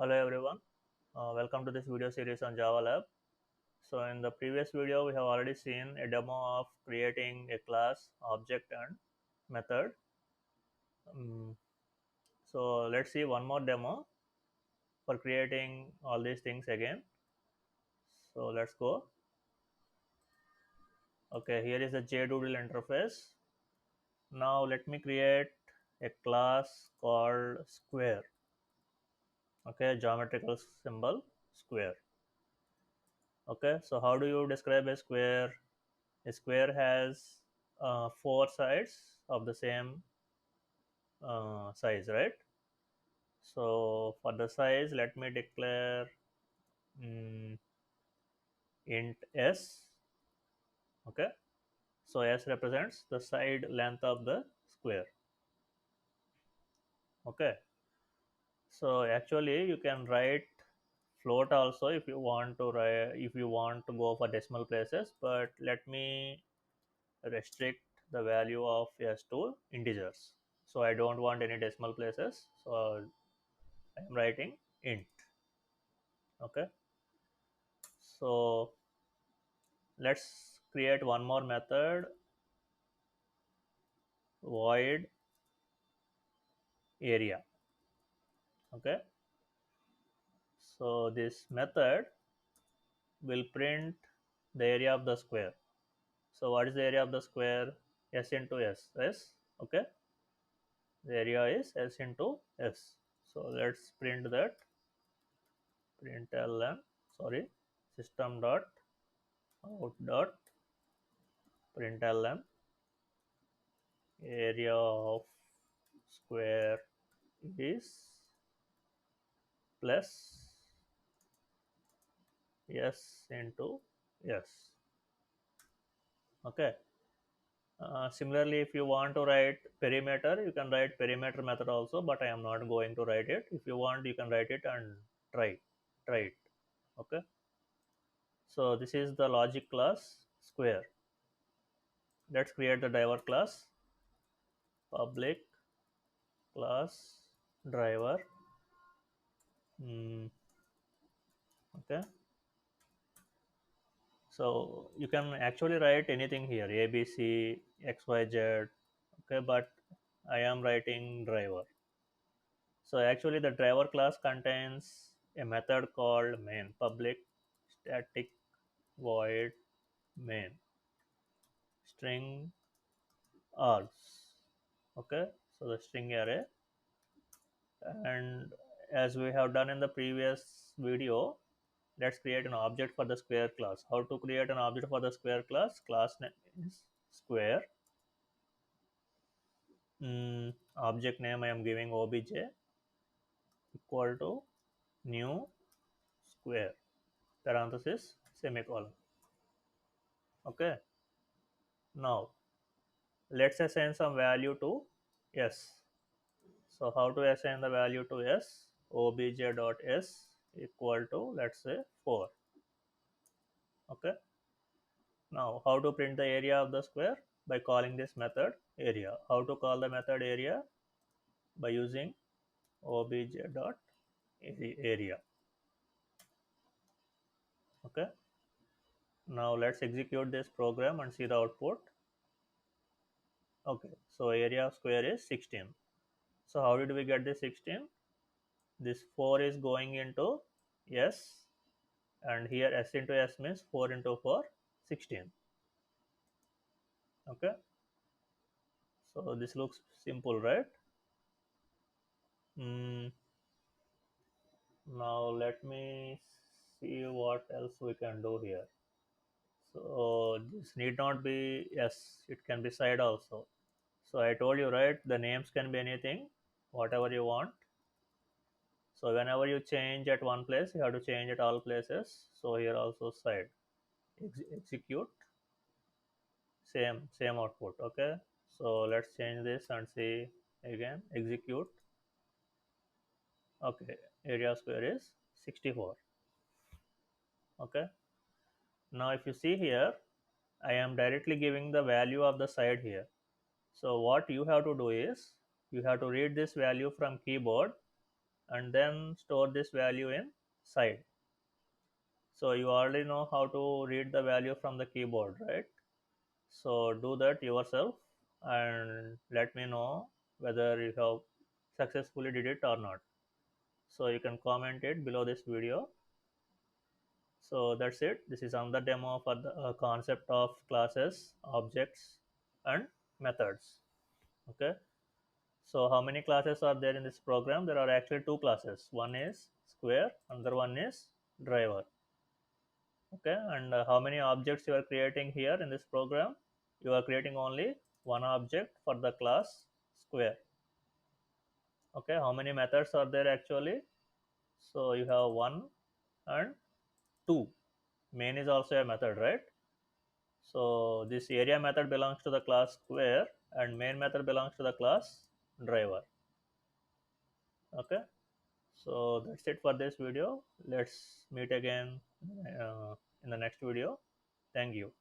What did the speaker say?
Hello everyone, welcome to this video series on Java Lab. So in the previous video we have already seen a demo of creating a class, object and method. Um, so let's see one more demo for creating all these things again. So let's go. Okay, here is the JDoodle interface. Now let me create a class called square. Okay, geometrical symbol square. Okay, so how do you describe a square? A square has four sides of the same size, right? So for the size, let me declare mm, int s. Okay, so s represents the side length of the square. Okay, so actually you can write float also if you want to write, if you want to go for decimal places, but let me restrict the value of s to integers. So I don't want any decimal places, so I am writing int. Okay, so let's create one more method, void area. Okay, so this method will print the area of the square. So what is the area of the square? S into s. Yes. Okay, the area is s into s. So let's print that. Println, sorry, system dot out dot println area of square is plus s into s. Okay. Similarly, if you want to write perimeter, you can write perimeter method also, but I am not going to write it. If you want, you can write it and try it. Okay. So this is the logic class square. Let's create the driver class, public class driver. Okay. So you can actually write anything here, A, B, C, X, Y, Z. Okay, but I am writing driver. So actually the driver class contains a method called main, public static void main string args. Okay, so the string array. And as we have done in the previous video, let's create an object for the square class. How to create an object for the square class? Class name is square. Object name I am giving obj equal to new square, parenthesis, semicolon. Okay, now let's assign some value to s. So how to assign the value to s? Obj dot s equal to, let's say, 4. Okay, now how to print the area of the square? By calling this method area. How to call the method area? By using obj dot area. Okay, now let's execute this program and see the output. Okay, so area of square is 16. So how did we get this 16? This 4 is going into s, and here s into s means 4 into 4, 16. Okay, so this looks simple, right? Mm, now let me see what else we can do here. So this need not be s, it can be side also. So I told you, right, the names can be anything, whatever you want. So whenever you change at one place, you have to change at all places. So here also side. Execute, same output. Okay. So let's change this and see again. Execute. Okay. Area square is 64. Okay. Now if you see here, I am directly giving the value of the side here. So what you have to do is you have to read this value from keyboard and then store this value in side. So you already know how to read the value from the keyboard, right? So do that yourself and let me know whether you have successfully did it or not. So you can comment it below this video. So that's it. This is another demo for the concept of classes, objects, and methods. Okay. So how many classes are there in this program? There are actually two classes. One is square, another one is driver. Okay. And how many objects you are creating here in this program? You are creating only one object for the class square. Okay. How many methods are there actually? So you have one and two. Main is also a method, right? So this area method belongs to the class square and main method belongs to the class driver. Okay. So that's it for this video. Let's meet again in the next video. Thank you.